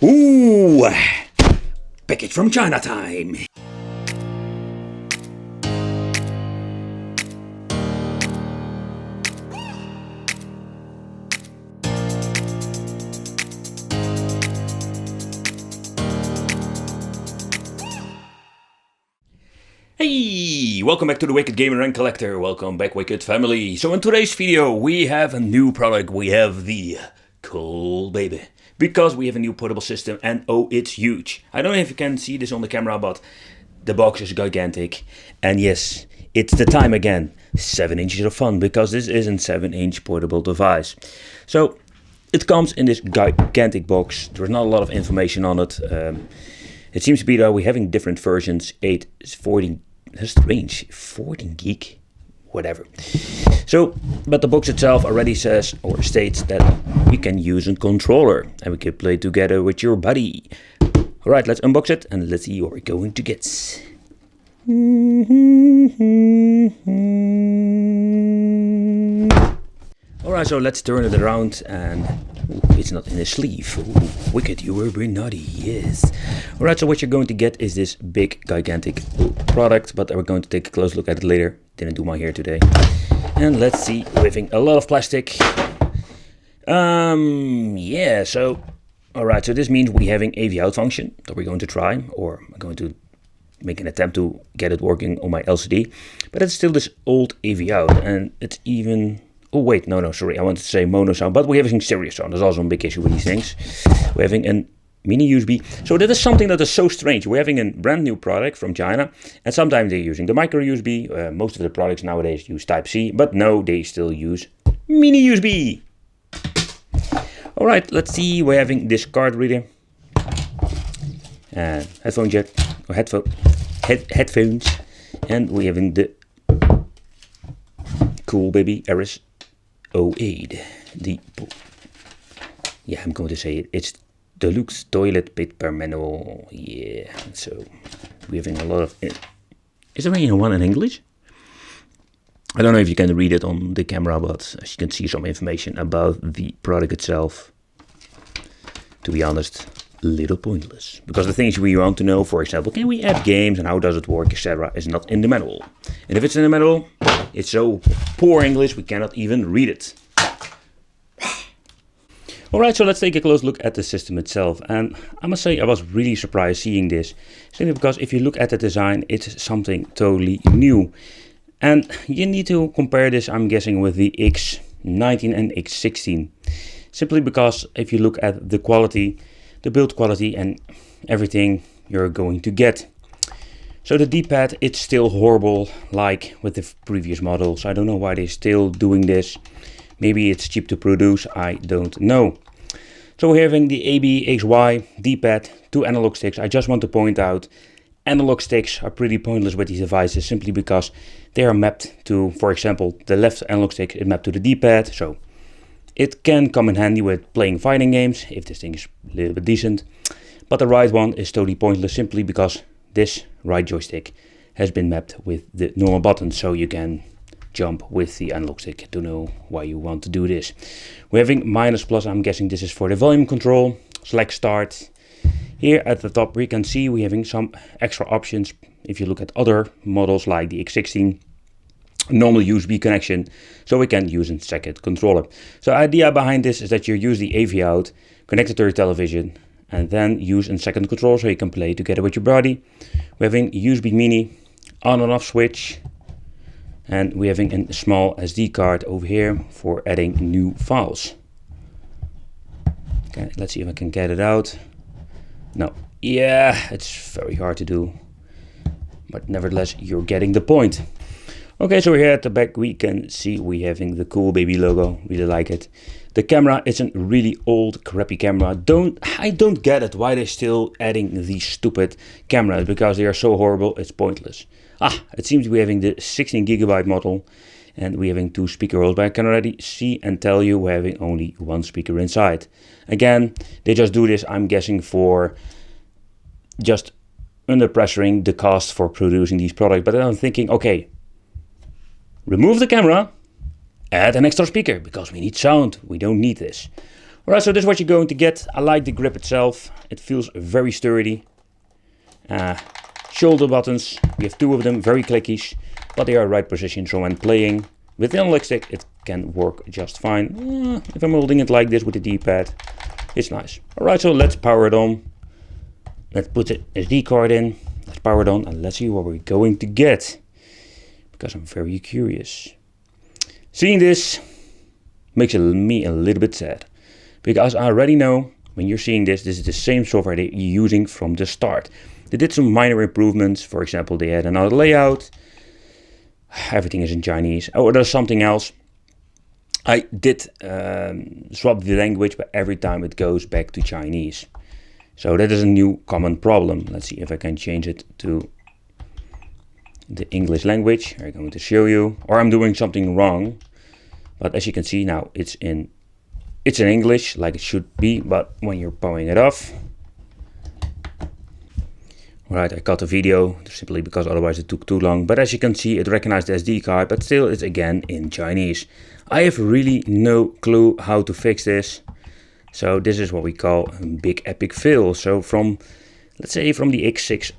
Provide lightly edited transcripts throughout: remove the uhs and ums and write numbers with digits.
Ooh, package from China time. Hey, welcome back to the Wicked Gamer and Collector. Welcome back, Wicked Family. So in today's video, we have a new product. We have the Cool Baby. Because we have a new portable system and oh, it's huge. I don't know if you can see this on the camera, but the box is gigantic. And yes, it's the time again. 7 inches of fun, because this is a 7-inch portable device. So it comes in this gigantic box. There's not a lot of information on it. It seems to be that we're having different versions. 8 is 14. That's strange. 14 gig. Whatever. So, but the box itself already says or states that we can use a controller and we can play together with your buddy. Alright, let's unbox it and let's see what we're going to get. Alright, so let's turn it around and it's not in the sleeve. Ooh, Wicked, you were very naughty, yes. Alright, so what you're going to get is this big, gigantic product, but we're going to take a close look at it later. Didn't do my hair today. And let's see, we're having a lot of plastic. Yeah, so, alright, so this means we're having AV out function that we're going to try, or I'm going to make an attempt to get it working on my LCD. But it's still this old AV out, and it's even... Oh wait, no, sorry, I wanted to say mono sound, but we're having stereo sound. There's also a big issue with these things. We're having a mini USB. So that is something that is so strange. We're having a brand new product from China, and sometimes they're using the micro USB. Most of the products nowadays use Type-C, but no, they still use mini USB. Alright, let's see, we're having this card reader. And headphone jack, or headphones. And we're having the Cool Baby Eris 08. Yeah, I'm going to say it. It's Deluxe Toilet Paper Manual. Yeah, so we're having a lot of... Is there anyone in English? I don't know if you can read it on the camera, but as you can see some information about the product itself. To be honest, a little pointless. Because the things we want to know, for example, can we add games and how does it work, etc., is not in the manual. And if it's in the manual, it's so poor English we cannot even read it. Alright, so let's take a close look at the system itself. And I must say I was really surprised seeing this. Simply because if you look at the design, it's something totally new. And you need to compare this, I'm guessing, with the X19 and X16. Simply because if you look at the quality, the build quality and everything you're going to get. So the D-pad, it's still horrible like with the previous models. I don't know why they're still doing this. Maybe it's cheap to produce, I don't know. So we're having the ABXY D-pad, 2 analog sticks. I just want to point out, analog sticks are pretty pointless with these devices simply because they are mapped to, for example, the left analog stick is mapped to the D-pad. So it can come in handy with playing fighting games, if this thing is a little bit decent. But the right one is totally pointless simply because this right joystick has been mapped with the normal buttons, so you can jump with the analog stick. Don't know why you want to do this. We're having minus plus, I'm guessing this is for the volume control, select start. Here at the top we can see we're having some extra options. If you look at other models like the X16, normal USB connection, so we can use a second controller. So the idea behind this is that you use the AV out, connect it to your television, and then use a second controller so you can play together with your buddy. We're having USB mini, on and off switch, and we're having a small SD card over here for adding new files. Okay, let's see if I can get it out. No, yeah, it's very hard to do, but nevertheless you're getting the point. Okay, so here at the back we can see we're having the Cool Baby logo, really like it. The camera is a really old, crappy camera. I don't get it why they're still adding these stupid cameras, because they are so horrible, it's pointless. It seems we're having the 16GB model, and we're having 2 speaker holes, but I can already see and tell you we're having only 1 speaker inside. Again, they just do this, I'm guessing, for just under pressuring the cost for producing these products. But then I'm thinking, okay, remove the camera, add an extra speaker, because we need sound, we don't need this. Alright, so this is what you're going to get. I like the grip itself. It feels very sturdy. Shoulder buttons, we have 2 of them, very clickish, but they are right position, so when playing with the analog stick it can work just fine. If I'm holding it like this with the D-pad, it's nice. Alright, so let's power it on. Let's put the SD card in, let's power it on, and let's see what we're going to get. Because I'm very curious. Seeing this makes me a little bit sad. Because I already know, when you're seeing this, this is the same software that you're using from the start. They did some minor improvements. For example, they had another layout. Everything is in Chinese. Oh, there's something else. I did swap the language, but every time it goes back to Chinese. So that is a new common problem. Let's see if I can change it to the English language. I'm going to show you. Or I'm doing something wrong. But as you can see now, it's in English, like it should be, but when you're powering it off. Alright, I cut the video simply because otherwise it took too long. But as you can see, it recognized the SD card, but still it's again in Chinese. I have really no clue how to fix this. So this is what we call a big epic fail. So from, let's say from the X6,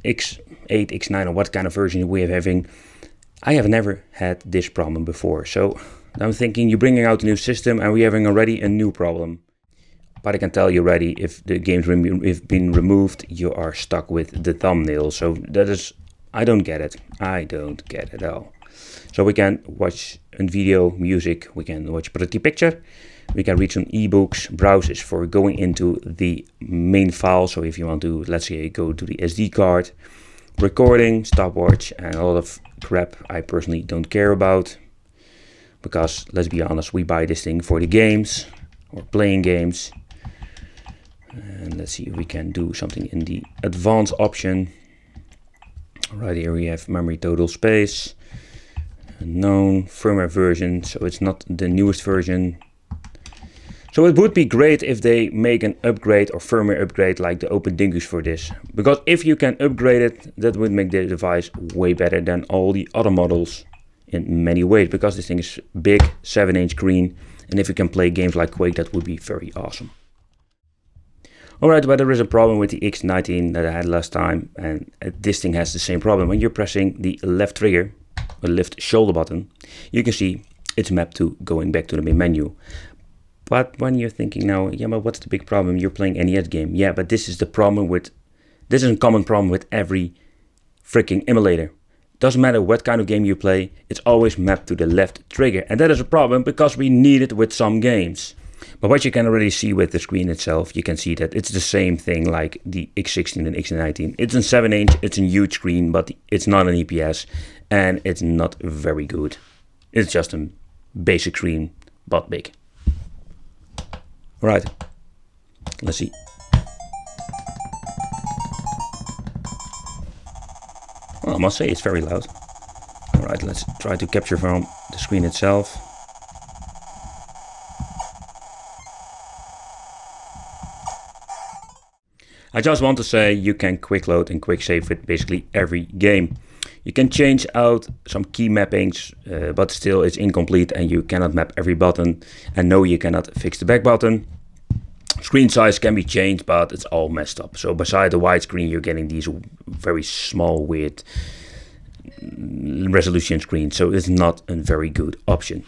X8, X9 or what kind of version we are having, I have never had this problem before. So I'm thinking you're bringing out a new system and we're having already a new problem. But I can tell you already, if the game's been removed, you are stuck with the thumbnail. So that is, I don't get it. I don't get it at all. So we can watch a video, music, we can watch pretty picture. We can read some ebooks, browsers for going into the main file. So if you want to, let's say, go to the SD card, recording, stopwatch, and a lot of crap I personally don't care about. Because let's be honest, we buy this thing for the games or playing games. And let's see if we can do something in the advanced option. Right here we have memory total space, known firmware version, so it's not the newest version. So it would be great if they make an upgrade or firmware upgrade like the Open Dingus for this. Because if you can upgrade it, that would make the device way better than all the other models in many ways. Because this thing is big, 7-inch screen, and if you can play games like Quake, that would be very awesome. Alright, but there is a problem with the X19 that I had last time, and this thing has the same problem. When you're pressing the left trigger, or left shoulder button, you can see it's mapped to going back to the main menu. But when you're thinking now, yeah, but what's the big problem? You're playing NES game. Yeah, but this is the problem with, this is a common problem with every freaking emulator. Doesn't matter what kind of game you play, it's always mapped to the left trigger. And that is a problem because we need it with some games. But what you can already see with the screen itself, you can see that it's the same thing like the X16 and X19. It's a 7-inch, it's a huge screen, but it's not an EPS and it's not very good. It's just a basic screen, but big. Right, let's see. Well, I must say it's very loud. Alright, let's try to capture from the screen itself. I just want to say you can quick load and quick save with basically every game. You can change out some key mappings, but still it's incomplete and you cannot map every button. And no, you cannot fix the back button. Screen size can be changed, but it's all messed up. So beside the widescreen, you're getting these very small, weird resolution screens. So it's not a very good option.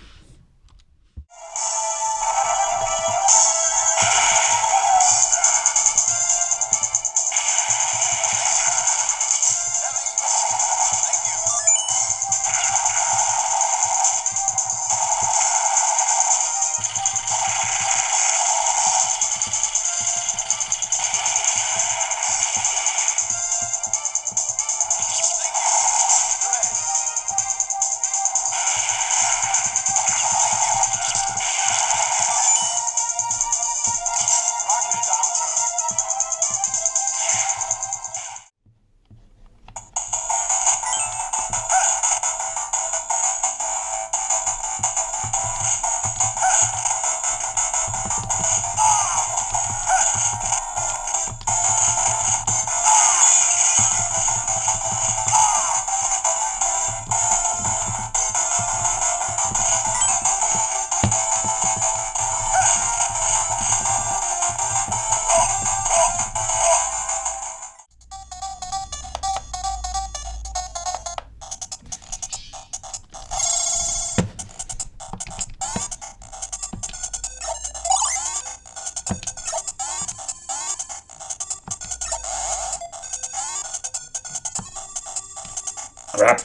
Crap.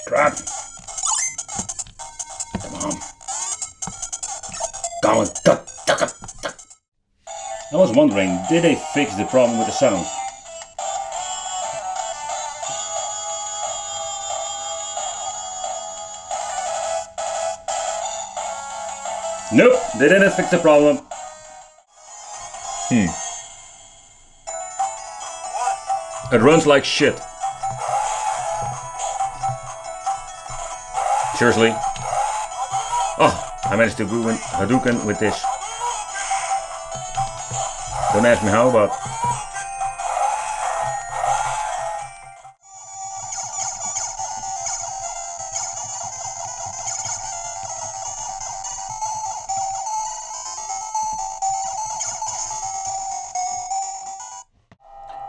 Crap. Come on. Come on. I was wondering, did they fix the problem with the sound? Nope, they didn't fix the problem. It runs like shit. Seriously? Oh, I managed to ruin Hadouken with this. Don't ask me how, but...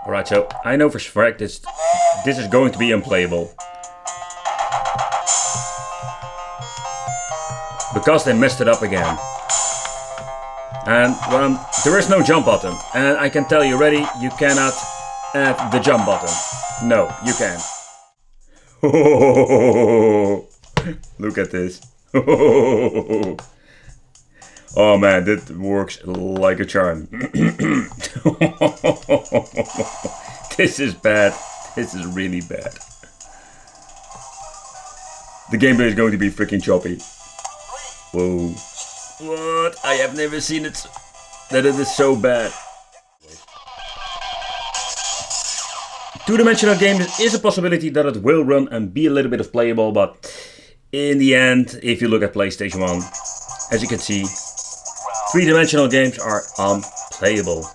Alright, so I know for a fact this is going to be unplayable. Because they messed it up again. And there is no jump button. And I can tell you already, you cannot add the jump button. No, you can't. Look at this. Oh man, that works like a charm. This is bad. This is really bad. The gameplay is going to be freaking choppy. Whoa. What? I have never seen it that it is so bad. Two-dimensional games is a possibility that it will run and be a little bit of playable, but in the end, if you look at PlayStation 1, as you can see, three-dimensional games are unplayable.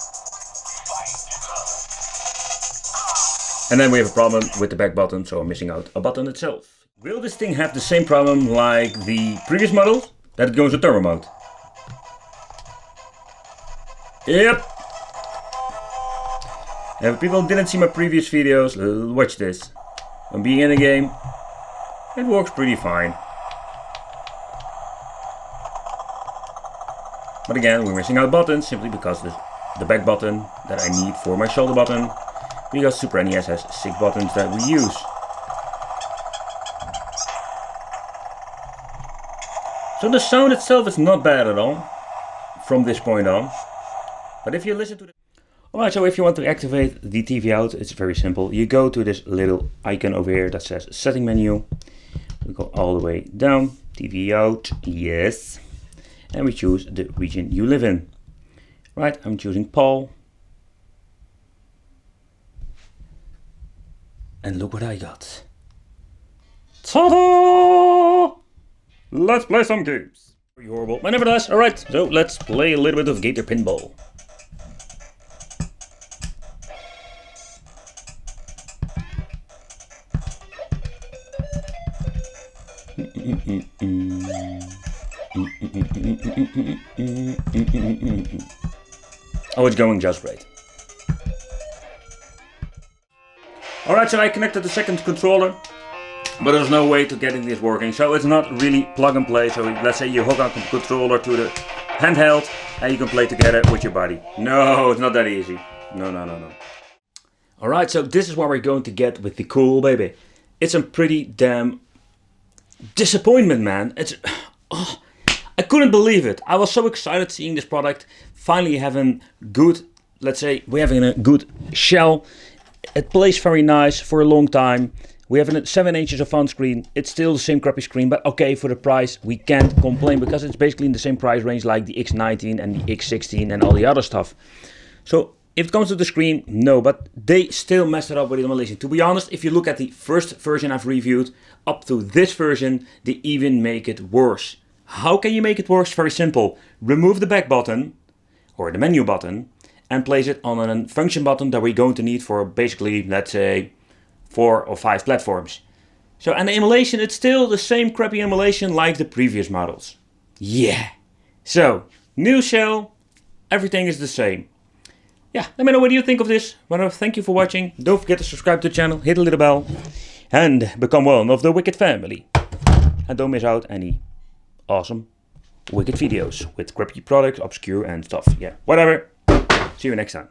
And then we have a problem with the back button, so I'm missing out a button itself. Will this thing have the same problem like the previous model? That it goes to turbo mode? Yep. And if people didn't see my previous videos, watch this. I'm being in a game, it works pretty fine. But again, we're missing out buttons simply because the back button that I need for my shoulder button, because Super NES has 6 buttons that we use. So the sound itself is not bad at all from this point on. But if you listen to the... Alright, so if you want to activate the TV out, it's very simple. You go to this little icon over here that says setting menu. We go all the way down, TV out, yes. And we choose the region you live in. Right, I'm choosing Paul. And look what I got. Ta-da! Let's play some games. Pretty horrible, but nevertheless, alright, so let's play a little bit of Gator Pinball. Oh, it's going just right. Alright, so I connected the second controller, but there's no way to getting this working, so it's not really plug and play. So let's say you hook up the controller to the handheld and you can play together with your buddy. No, it's not that easy. No. Alright, so this is what we're going to get with the cool baby. It's a pretty damn disappointment, man. It's... Oh, I couldn't believe it. I was so excited seeing this product. Finally having good, let's say, we're having a good shell. It plays very nice for a long time. We have a 7 inches of on screen. It's still the same crappy screen, but okay, for the price, we can't complain because it's basically in the same price range like the X19 and the X16 and all the other stuff. So if it comes to the screen, no, but they still messed it up with the emulation. To be honest, if you look at the first version I've reviewed, up to this version, they even make it worse. How can you make it worse? Very simple. Remove the back button, or the menu button, and place it on a function button that we're going to need for basically, let's say, 4 or 5 platforms. So, and the emulation, it's still the same crappy emulation like the previous models. Yeah. So, new shell, everything is the same. Yeah, let me know what you think of this. Well, thank you for watching. Don't forget to subscribe to the channel, hit the little bell, and become one of the Wicked family. And don't miss out any awesome Wicked videos with crappy products, obscure and stuff. Yeah, whatever. See you next time.